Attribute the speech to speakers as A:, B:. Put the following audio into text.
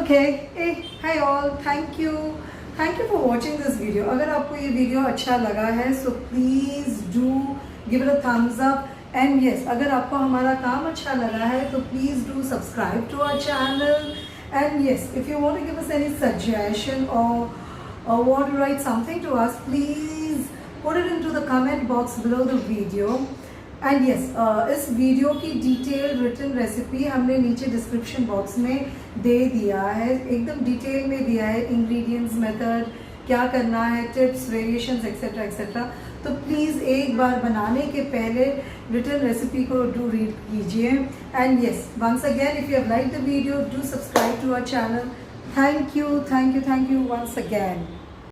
A: Okay, hey, hi all, thank you for watching this video. अगर आपको ये video अच्छा लगा है so please do give it a thumbs up and yes, अगर आपको हमारा काम अच्छा लगा है तो please do subscribe to our channel and yes, if you want to give us any suggestion or want to write something to us, please put it into the comment box below the video. And yes इस video की detail written recipe हमने नीचे description box में दे दिया है, एकदम detail में दिया है, इंग्रेडिएंट्स, मेथड, क्या करना है, टिप्स, वेरिएशंस एक्सेट्रा एक्सेट्रा. तो प्लीज़ एक बार बनाने के पहले रिटन रेसिपी को डू रीड कीजिए. And yes, once again if you have like the video, do subscribe to our channel. Thank you once again.